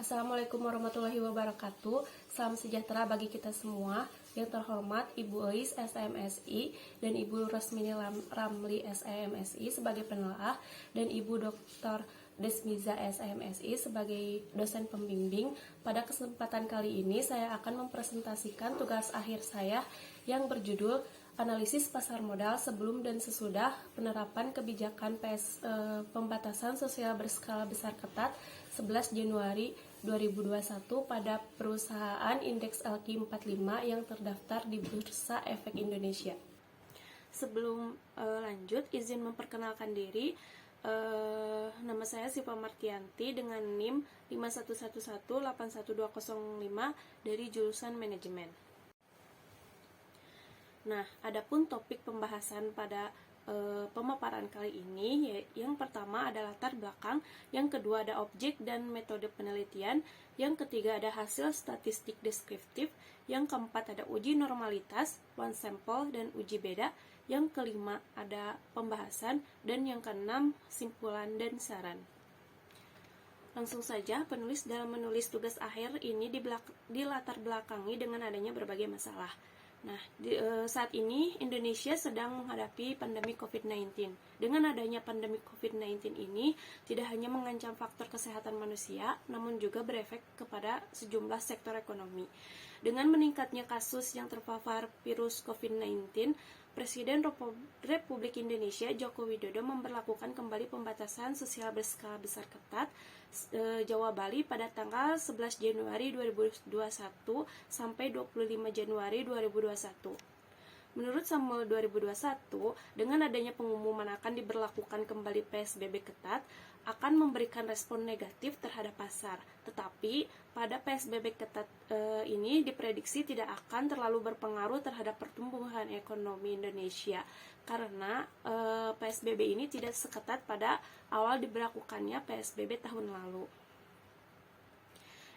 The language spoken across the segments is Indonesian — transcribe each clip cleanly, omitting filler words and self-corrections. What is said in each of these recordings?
Assalamualaikum warahmatullahi wabarakatuh. Salam sejahtera bagi kita semua. Yang terhormat Ibu Eis SMSI dan Ibu Rosmini Ramli SMSI sebagai penelaah dan Ibu Dr. Desmiza SMSI sebagai dosen pembimbing. Pada kesempatan kali ini saya akan mempresentasikan tugas akhir saya yang berjudul Analisis pasar modal sebelum dan sesudah penerapan kebijakan pembatasan sosial berskala besar ketat 11 Januari 2021 pada perusahaan indeks LQ45 yang terdaftar di Bursa Efek Indonesia. Sebelum lanjut, izin memperkenalkan diri. Nama saya Siva Martianti dengan NIM 51118125 dari jurusan manajemen. Nah, adapun topik pembahasan pada pemaparan kali ini, yang pertama ada latar belakang, yang kedua ada objek dan metode penelitian, yang ketiga ada hasil statistik deskriptif, yang keempat ada uji normalitas, one sample, dan uji beda, yang kelima ada pembahasan, dan yang keenam simpulan dan saran. Langsung saja, penulis dalam menulis tugas akhir ini dilatar belakangi dengan adanya berbagai masalah. Nah, saat ini Indonesia sedang menghadapi pandemi COVID-19. Dengan adanya pandemi COVID-19 ini, tidak hanya mengancam faktor kesehatan manusia, namun juga berefek kepada sejumlah sektor ekonomi. Dengan meningkatnya kasus yang terpapar virus COVID-19, Presiden Republik Indonesia Joko Widodo memberlakukan kembali pembatasan sosial berskala besar ketat Jawa Bali pada tanggal 11 Januari 2021 sampai 25 Januari 2021. Menurut Samuel 2021, dengan adanya pengumuman akan diberlakukan kembali PSBB ketat, akan memberikan respon negatif terhadap pasar. Tetapi, pada PSBB ketat ini diprediksi tidak akan terlalu berpengaruh terhadap pertumbuhan ekonomi Indonesia, karena PSBB ini tidak seketat pada awal diberlakukannya PSBB tahun lalu.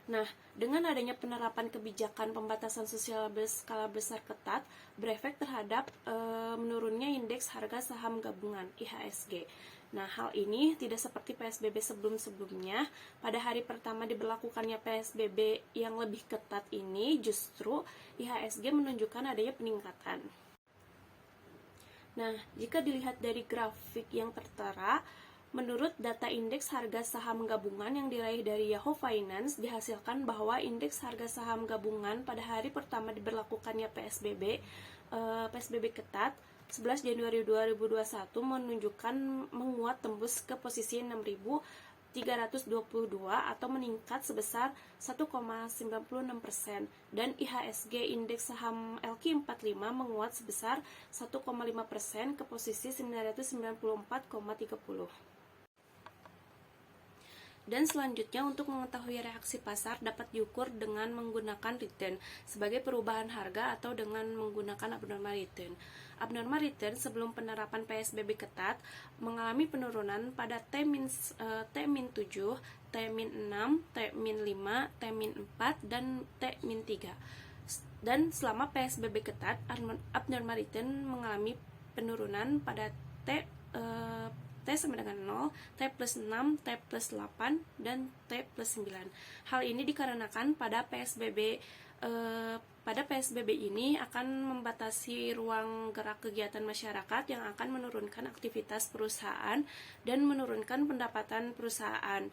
Nah, dengan adanya penerapan kebijakan pembatasan sosial berskala besar ketat, berefek terhadap menurunnya indeks harga saham gabungan (IHSG). Nah, hal ini tidak seperti PSBB sebelum-sebelumnya. Pada hari pertama diberlakukannya PSBB yang lebih ketat ini, justru IHSG menunjukkan adanya peningkatan. Nah, jika dilihat dari grafik yang tertera, menurut data indeks harga saham gabungan yang diraih dari Yahoo Finance, dihasilkan bahwa indeks harga saham gabungan pada hari pertama diberlakukannya PSBB ketat 11 Januari 2021 menunjukkan menguat tembus ke posisi 6.322 atau meningkat sebesar 1,96%, dan IHSG indeks saham LQ45 menguat sebesar 1,5% ke posisi 994,30. Dan selanjutnya, untuk mengetahui reaksi pasar dapat diukur dengan menggunakan return sebagai perubahan harga atau dengan menggunakan abnormal return. Abnormal return sebelum penerapan PSBB ketat mengalami penurunan pada T-7, T-6, T-5, T-4, dan T-3. Dan selama PSBB ketat, abnormal return mengalami penurunan pada T sama dengan 0, T plus 6, T plus 8, dan T plus 9. Hal ini dikarenakan pada PSBB ini akan membatasi ruang gerak kegiatan masyarakat yang akan menurunkan aktivitas perusahaan dan menurunkan pendapatan perusahaan.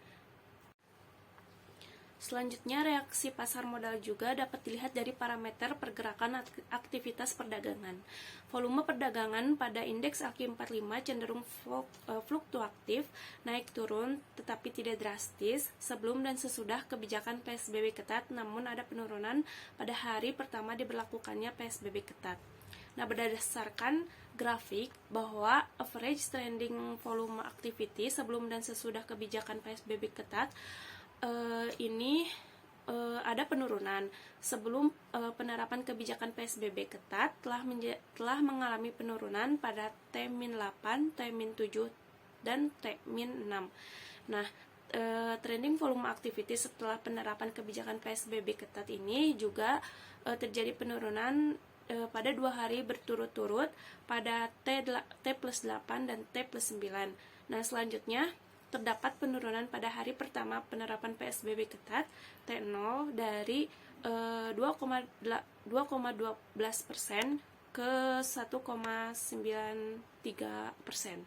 Selanjutnya, reaksi pasar modal juga dapat dilihat dari parameter pergerakan aktivitas perdagangan. Volume perdagangan pada indeks LQ45 cenderung fluktuatif, naik turun tetapi tidak drastis sebelum dan sesudah kebijakan PSBB ketat, namun ada penurunan pada hari pertama diberlakukannya PSBB ketat. Nah, berdasarkan grafik bahwa average trending volume activity sebelum dan sesudah kebijakan PSBB ketat ini ada penurunan. Sebelum penerapan kebijakan PSBB ketat telah mengalami penurunan pada T-8, T-7, dan T-6. Nah, trending volume activity setelah penerapan kebijakan PSBB ketat ini juga terjadi penurunan pada 2 hari berturut-turut pada T plus 8 dan T plus 9. Nah, selanjutnya terdapat penurunan pada hari pertama penerapan PSBB ketat T0 dari 2,12% ke 1,93%.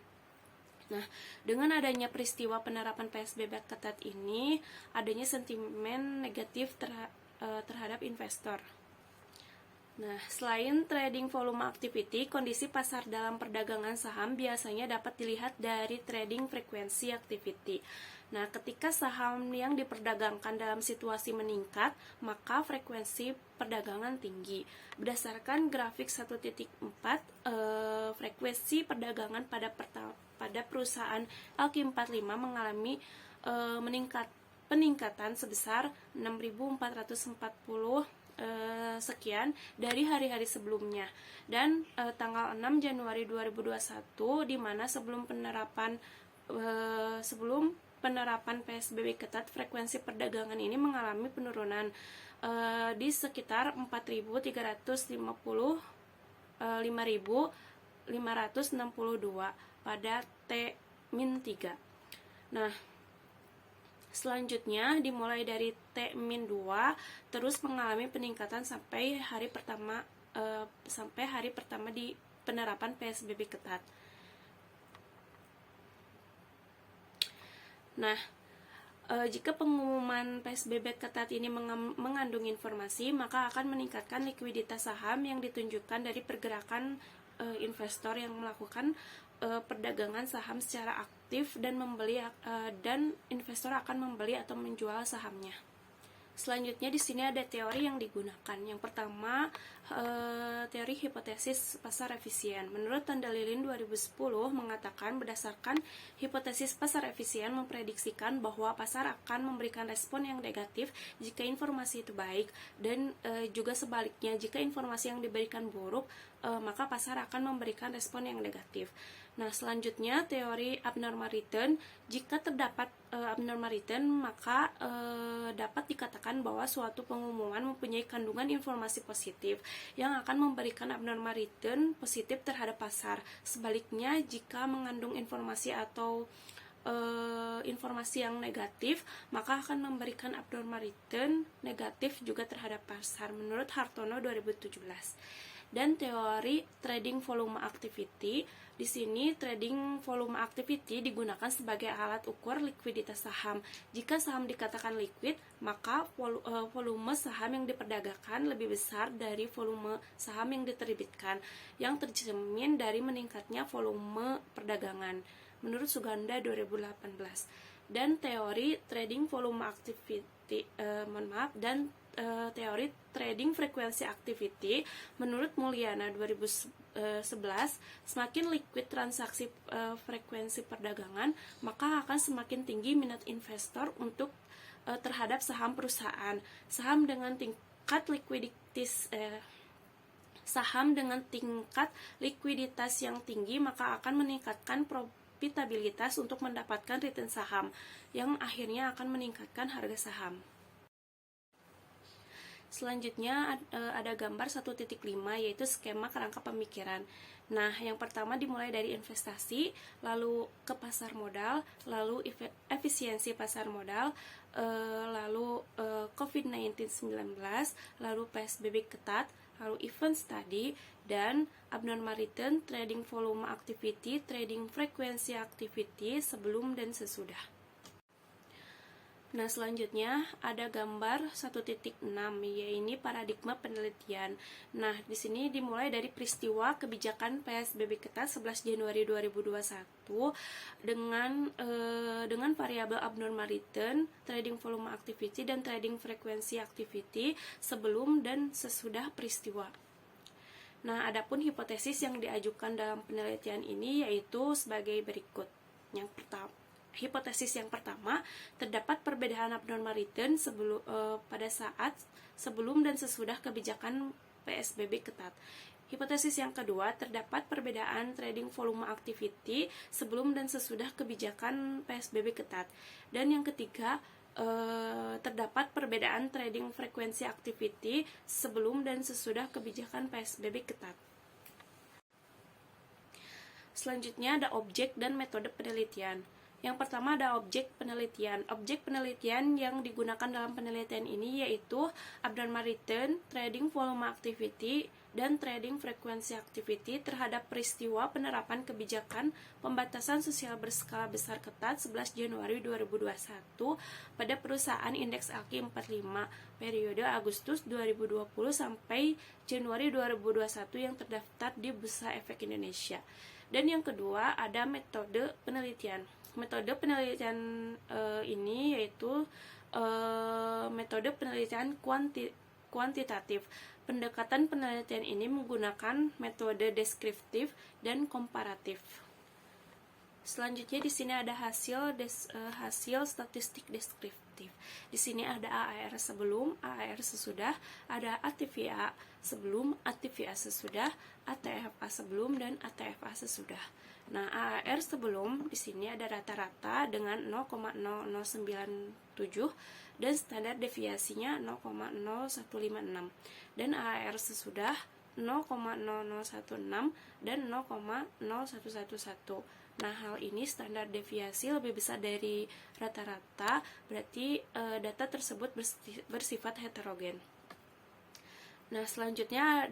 Nah, dengan adanya peristiwa penerapan PSBB ketat ini, adanya sentimen negatif terhadap investor. Nah, selain trading volume activity, kondisi pasar dalam perdagangan saham biasanya dapat dilihat dari trading frekuensi activity. Nah, ketika saham yang diperdagangkan dalam situasi meningkat, maka frekuensi perdagangan tinggi. Berdasarkan grafik 1.4, frekuensi perdagangan pada perusahaan LQ45 mengalami peningkatan sebesar 6.440 sekian dari hari-hari sebelumnya, dan tanggal 6 Januari 2021 di mana sebelum penerapan PSBB ketat, frekuensi perdagangan ini mengalami penurunan di sekitar 5.562 pada T-3. Nah, selanjutnya dimulai dari T-2 terus mengalami peningkatan sampai hari pertama di penerapan PSBB ketat. Nah, jika pengumuman PSBB ketat ini mengandung informasi, maka akan meningkatkan likuiditas saham yang ditunjukkan dari pergerakan investor yang melakukan perdagangan saham secara aktif dan investor akan membeli atau menjual sahamnya. Selanjutnya di sini ada teori yang digunakan. Yang pertama, teori hipotesis pasar efisien. Menurut Tanda Lilin 2010 mengatakan berdasarkan hipotesis pasar efisien memprediksikan bahwa pasar akan memberikan respon yang negatif jika informasi itu baik, dan juga sebaliknya jika informasi yang diberikan buruk, maka pasar akan memberikan respon yang negatif. Nah, selanjutnya teori abnormal return. Jika terdapat abnormal return, maka dapat dikatakan bahwa suatu pengumuman mempunyai kandungan informasi positif yang akan memberikan abnormal return positif terhadap pasar. Sebaliknya, jika mengandung informasi atau informasi yang negatif, maka akan memberikan abnormal return negatif juga terhadap pasar, menurut Hartono 2017. Dan teori trading volume activity. Di sini trading volume activity digunakan sebagai alat ukur likuiditas saham. Jika saham dikatakan liquid, maka volume saham yang diperdagangkan lebih besar dari volume saham yang diterbitkan, yang tercermin dari meningkatnya volume perdagangan, menurut Suganda 2018. Dan teori trading volume activity teori trading frequency activity, menurut Mulyana 2011, semakin liquid transaksi frekuensi perdagangan, maka akan semakin tinggi minat investor untuk terhadap saham perusahaan. Saham dengan tingkat likuiditas yang tinggi maka akan meningkatkan profitabilitas untuk mendapatkan return saham, yang akhirnya akan meningkatkan harga saham. Selanjutnya ada gambar 1.5, yaitu skema kerangka pemikiran. Nah, yang pertama dimulai dari investasi, lalu ke pasar modal, lalu efisiensi pasar modal, lalu COVID-19, lalu PSBB ketat, lalu event study, dan abnormal return, trading volume activity, trading frekuensi activity sebelum dan sesudah. Nah, selanjutnya ada gambar 1.6, yaitu paradigma penelitian. Nah, di sini dimulai dari peristiwa kebijakan PSBB ketat 11 Januari 2021 dengan variabel abnormal return, trading volume activity, dan trading frekuensi activity sebelum dan sesudah peristiwa. Nah, adapun hipotesis yang diajukan dalam penelitian ini yaitu sebagai berikut. Yang pertama, hipotesis yang pertama, terdapat perbedaan abnormal return pada saat sebelum dan sesudah kebijakan PSBB ketat. Hipotesis yang kedua, terdapat perbedaan trading volume activity sebelum dan sesudah kebijakan PSBB ketat. Dan yang ketiga, terdapat perbedaan trading frekuensi activity sebelum dan sesudah kebijakan PSBB ketat. Selanjutnya ada objek dan metode penelitian. Yang pertama ada objek penelitian. Objek penelitian yang digunakan dalam penelitian ini yaitu abnormal return, trading volume activity, dan trading frequency activity terhadap peristiwa penerapan kebijakan pembatasan sosial berskala besar ketat 11 Januari 2021 pada perusahaan indeks ALKI 45 periode Agustus 2020 sampai Januari 2021 yang terdaftar di Bursa Efek Indonesia. Dan yang kedua ada metode penelitian. Metode penelitian ini yaitu metode penelitian kuantitatif. Pendekatan penelitian ini menggunakan metode deskriptif dan komparatif. Selanjutnya di sini ada hasil statistik deskriptif. Di sini ada AAR sebelum, AAR sesudah, ada ATVA sebelum, ATVA sesudah, ATFA sebelum, dan ATFA sesudah. Nah, AAR sebelum di sini ada rata-rata dengan 0,0097 dan standar deviasinya 0,0156. Dan AAR sesudah 0,0016 dan 0,0111. Nah, hal ini standar deviasi lebih besar dari rata-rata, berarti data tersebut bersifat heterogen. Nah, selanjutnya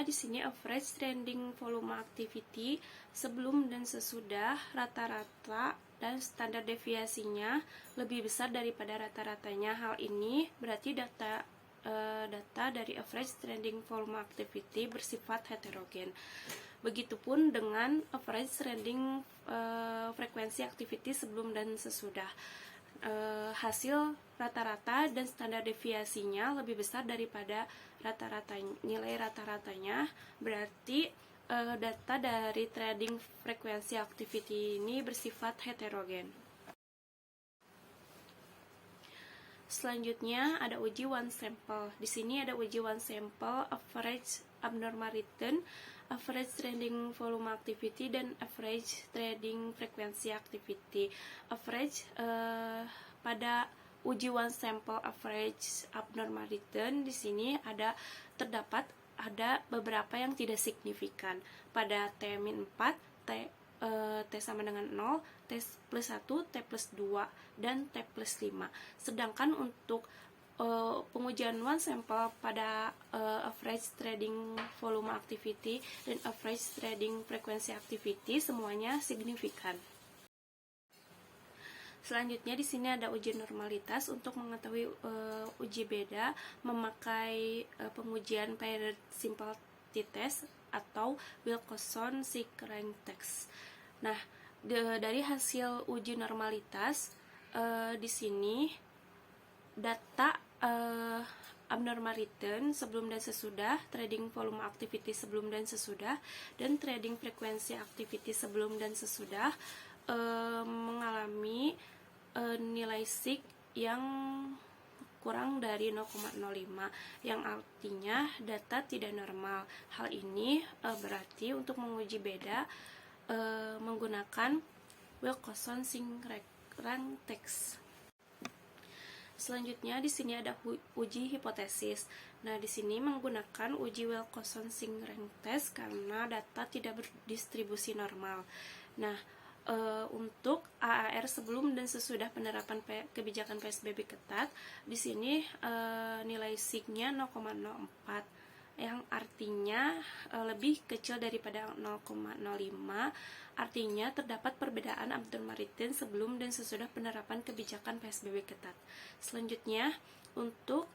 di sini average trending volume activity sebelum dan sesudah rata-rata dan standar deviasinya lebih besar daripada rata-ratanya. Hal ini berarti data dari average trending volume activity bersifat heterogen. Begitupun dengan average trending frekuensi activity sebelum dan sesudah. Hasil rata-rata dan standar deviasinya lebih besar daripada nilai rata-ratanya, berarti data dari trading frekuensi activity ini bersifat heterogen. Selanjutnya ada uji one sample. Di sini ada uji one sample, average abnormal return, average trading volume activity, dan average trading frequency activity. Average pada uji one sample average abnormal return di sini terdapat beberapa yang tidak signifikan. Pada T-4, T sama dengan 0, T plus 1, T plus 2, dan T plus 5. Sedangkan untuk pengujian one sample pada average trading volume activity dan average trading frequency activity semuanya signifikan. Selanjutnya di sini ada uji normalitas. Untuk mengetahui uji beda memakai pengujian paired simple t-test atau Wilcoxon-Sieg-Rank test. Nah, dari hasil uji normalitas di sini data abnormal return sebelum dan sesudah, trading volume activity sebelum dan sesudah, dan trading frequency activity sebelum dan sesudah mengalami nilai SIG yang kurang dari 0,05, yang artinya data tidak normal. Hal ini berarti untuk menguji beda menggunakan Wilcoxon-Sieg-Rank test. Selanjutnya di sini ada uji hipotesis. Nah, di sini menggunakan uji Wilcoxon-Sieg-Rank test karena data tidak berdistribusi normal. Nah, untuk AAR sebelum dan sesudah penerapan kebijakan PSBB ketat, di sini nilai SIG-nya 0,04, yang artinya lebih kecil daripada 0,05. Artinya terdapat perbedaan abnormal return sebelum dan sesudah penerapan kebijakan PSBB ketat. Selanjutnya untuk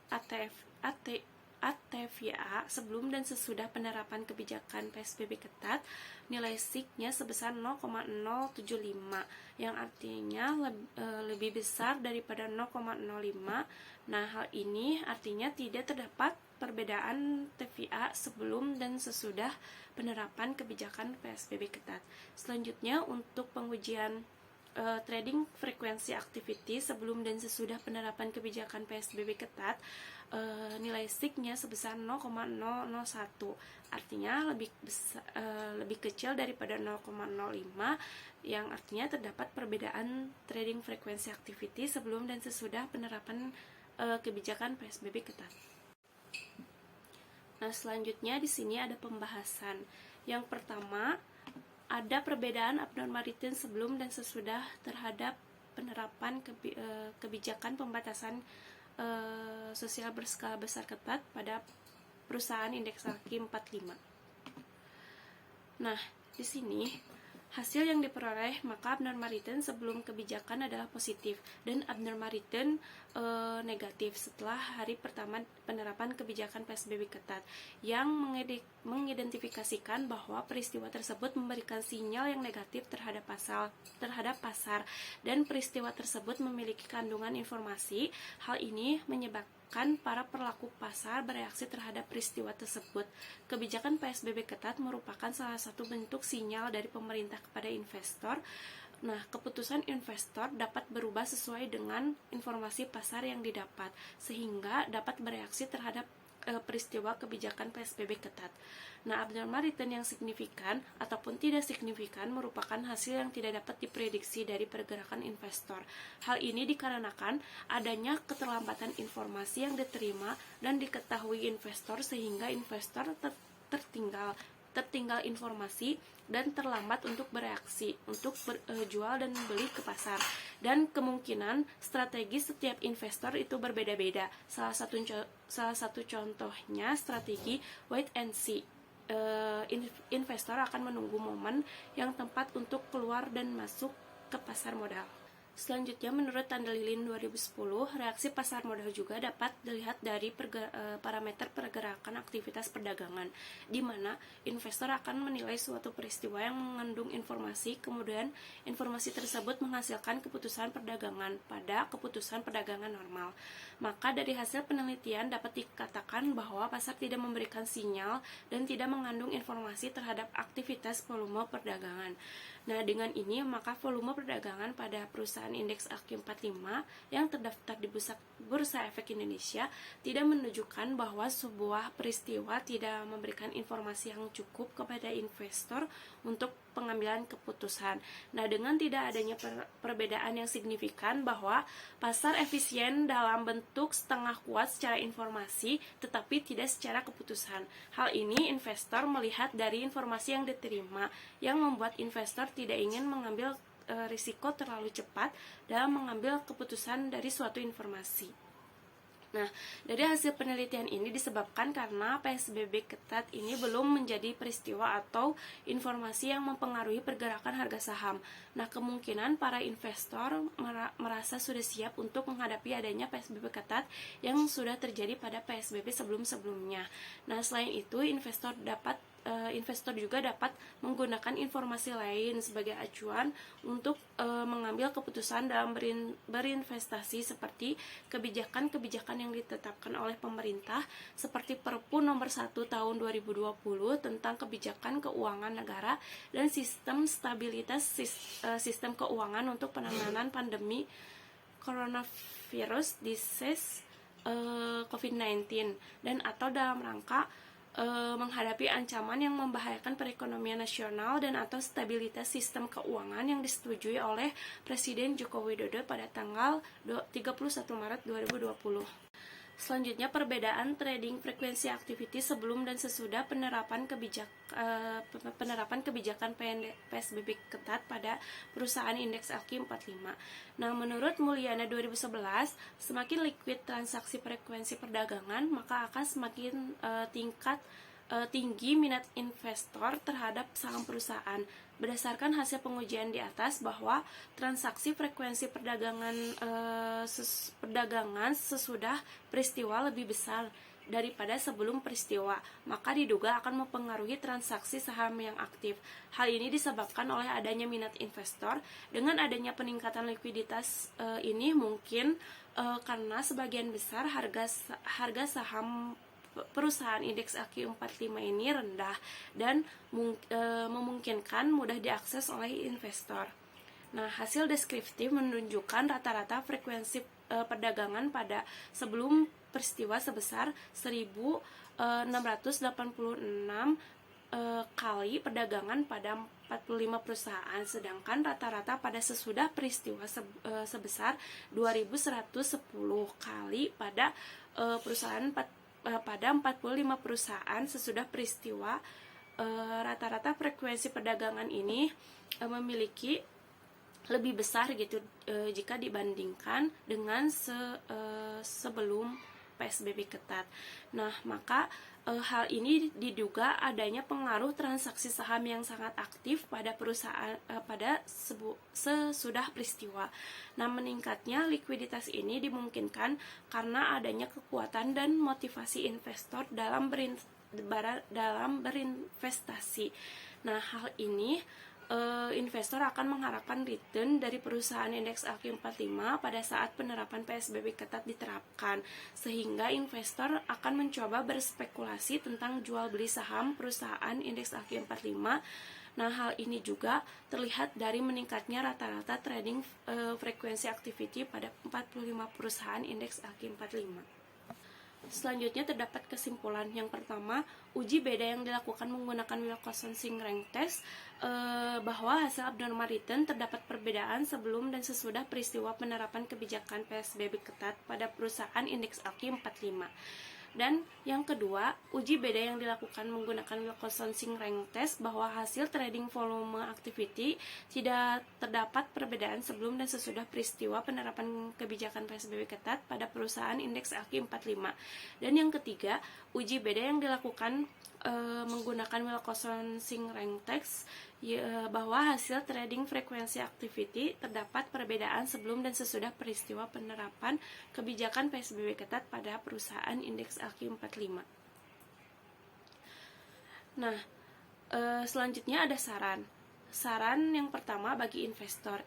ATVA sebelum dan sesudah penerapan kebijakan PSBB ketat, nilai SIG-nya sebesar 0,075, yang artinya lebih besar daripada 0,05. Nah, hal ini artinya tidak terdapat perbedaan TVA sebelum dan sesudah penerapan kebijakan PSBB ketat. Selanjutnya untuk pengujian trading frekuensi activity sebelum dan sesudah penerapan kebijakan PSBB ketat, nilai SIG-nya sebesar 0,001, artinya lebih kecil daripada 0,05, yang artinya terdapat perbedaan trading frekuensi activity sebelum dan sesudah penerapan kebijakan PSBB ketat. Nah, selanjutnya di sini ada pembahasan. Yang pertama ada perbedaan abnormal return sebelum dan sesudah terhadap penerapan kebijakan pembatasan sosial berskala besar ketat pada perusahaan indeks ALKI 45. Nah, di sini hasil yang diperoleh, maka abnormal return sebelum kebijakan adalah positif dan abnormal return negatif setelah hari pertama penerapan kebijakan PSBB ketat, yang mengidentifikasikan bahwa peristiwa tersebut memberikan sinyal yang negatif terhadap pasar dan peristiwa tersebut memiliki kandungan informasi. Hal ini menyebabkan para pelaku pasar bereaksi terhadap peristiwa tersebut. Kebijakan PSBB ketat merupakan salah satu bentuk sinyal dari pemerintah kepada investor. Nah, keputusan investor dapat berubah sesuai dengan informasi pasar yang didapat, sehingga dapat bereaksi terhadap peristiwa kebijakan PSBB ketat. Nah, abnormal return yang signifikan ataupun tidak signifikan merupakan hasil yang tidak dapat diprediksi dari pergerakan investor. Hal ini dikarenakan adanya keterlambatan informasi yang diterima dan diketahui investor, sehingga investor tertinggal informasi dan terlambat untuk bereaksi, untuk jual dan beli ke pasar. Dan kemungkinan strategi setiap investor itu berbeda-beda. Salah satu contohnya strategi wait and see. Investor akan menunggu momen yang tepat untuk keluar dan masuk ke pasar modal. Selanjutnya, menurut Tanda Lilin 2010, reaksi pasar modal juga dapat dilihat dari parameter pergerakan aktivitas perdagangan, di mana investor akan menilai suatu peristiwa yang mengandung informasi, kemudian informasi tersebut menghasilkan keputusan perdagangan pada keputusan perdagangan normal. Maka dari hasil penelitian dapat dikatakan bahwa pasar tidak memberikan sinyal dan tidak mengandung informasi terhadap aktivitas volume perdagangan. Nah, dengan ini maka volume perdagangan pada perusahaan indeks ALKI 45 yang terdaftar di Bursa Efek Indonesia tidak menunjukkan bahwa sebuah peristiwa tidak memberikan informasi yang cukup kepada investor untuk pengambilan keputusan. Nah, dengan tidak adanya perbedaan yang signifikan bahwa pasar efisien dalam bentuk setengah kuat secara informasi tetapi tidak secara keputusan. Hal ini investor melihat dari informasi yang diterima, yang membuat investor tidak ingin mengambil risiko terlalu cepat dalam mengambil keputusan dari suatu informasi. Nah, dari hasil penelitian ini disebabkan karena PSBB ketat ini belum menjadi peristiwa atau informasi yang mempengaruhi pergerakan harga saham. Nah, kemungkinan para investor merasa sudah siap untuk menghadapi adanya PSBB ketat yang sudah terjadi pada PSBB sebelum-sebelumnya. Nah, selain itu, investor juga dapat menggunakan informasi lain sebagai acuan untuk mengambil keputusan dalam berinvestasi, seperti kebijakan-kebijakan yang ditetapkan oleh pemerintah seperti Perpu nomor 1 tahun 2020 tentang kebijakan keuangan negara dan sistem stabilitas sistem keuangan untuk penanganan pandemi coronavirus disease COVID-19 dan atau dalam rangka menghadapi ancaman yang membahayakan perekonomian nasional dan atau stabilitas sistem keuangan yang disetujui oleh Presiden Joko Widodo pada tanggal 31 Maret 2020. Selanjutnya, perbedaan trading frekuensi activity sebelum dan sesudah penerapan kebijakan PSBB ketat pada perusahaan indeks ALKI 45. Nah, menurut Mulyana 2011, semakin liquid transaksi frekuensi perdagangan, maka akan semakin tinggi minat investor terhadap saham perusahaan. Berdasarkan hasil pengujian di atas bahwa transaksi frekuensi perdagangan sesudah peristiwa lebih besar daripada sebelum peristiwa, maka diduga akan mempengaruhi transaksi saham yang aktif. Hal ini disebabkan oleh adanya minat investor. Dengan adanya peningkatan likuiditas ini mungkin karena sebagian besar harga saham perusahaan indeks ALKI 45 ini rendah dan memungkinkan mudah diakses oleh investor. Nah, hasil deskriptif menunjukkan rata-rata frekuensi perdagangan pada sebelum peristiwa sebesar 1.686 kali perdagangan pada 45 perusahaan, sedangkan rata-rata pada sesudah peristiwa sebesar 2.110 kali pada 45 perusahaan sesudah peristiwa rata-rata frekuensi perdagangan ini memiliki lebih besar gitu jika dibandingkan dengan sebelum PSBB ketat. Nah, maka hal ini diduga adanya pengaruh transaksi saham yang sangat aktif pada perusahaan pada sesudah peristiwa. Nah, meningkatnya likuiditas ini dimungkinkan karena adanya kekuatan dan motivasi investor dalam berinvestasi. Nah, hal ini investor akan mengharapkan return dari perusahaan indeks AQ45 pada saat penerapan PSBB ketat diterapkan, sehingga investor akan mencoba berspekulasi tentang jual beli saham perusahaan indeks AQ45. Nah, hal ini juga terlihat dari meningkatnya rata-rata trading frekuensi activity pada 45 perusahaan indeks AQ45. Selanjutnya terdapat kesimpulan. Yang pertama, uji beda yang dilakukan menggunakan Wilcoxon Sink Rank Test bahwa hasil abnormal return terdapat perbedaan sebelum dan sesudah peristiwa penerapan kebijakan PSBB ketat pada perusahaan indeks AQ45. Dan yang kedua, uji beda yang dilakukan menggunakan Wilcoxon Sink Rank Test bahwa hasil trading volume activity tidak terdapat perbedaan sebelum dan sesudah peristiwa penerapan kebijakan PSBB ketat pada perusahaan indeks AQ45. Dan yang ketiga, uji beda yang dilakukan menggunakan Wilcoxon Sink Rank Test bahwa hasil trading frekuensi activity terdapat perbedaan sebelum dan sesudah peristiwa penerapan kebijakan PSBB ketat pada perusahaan indeks AQ45. Nah, selanjutnya ada saran. Saran yang pertama bagi investor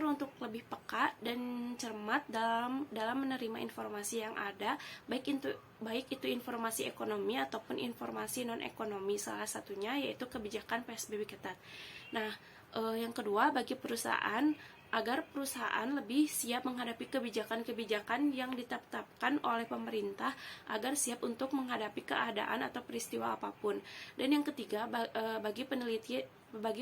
untuk lebih peka dan cermat dalam menerima informasi yang ada, baik itu informasi ekonomi ataupun informasi non ekonomi, salah satunya yaitu kebijakan PSBB ketat. Nah, yang kedua bagi perusahaan, agar perusahaan lebih siap menghadapi kebijakan-kebijakan yang ditetapkan oleh pemerintah agar siap untuk menghadapi keadaan atau peristiwa apapun. Dan yang ketiga, bagi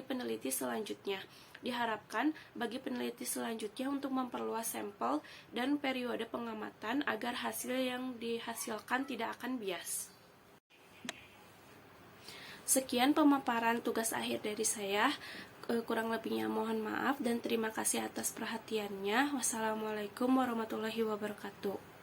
peneliti selanjutnya, diharapkan bagi peneliti selanjutnya untuk memperluas sampel dan periode pengamatan agar hasil yang dihasilkan tidak akan bias. Sekian pemaparan tugas akhir dari saya. Kurang lebihnya mohon maaf dan terima kasih atas perhatiannya. Wassalamualaikum warahmatullahi wabarakatuh.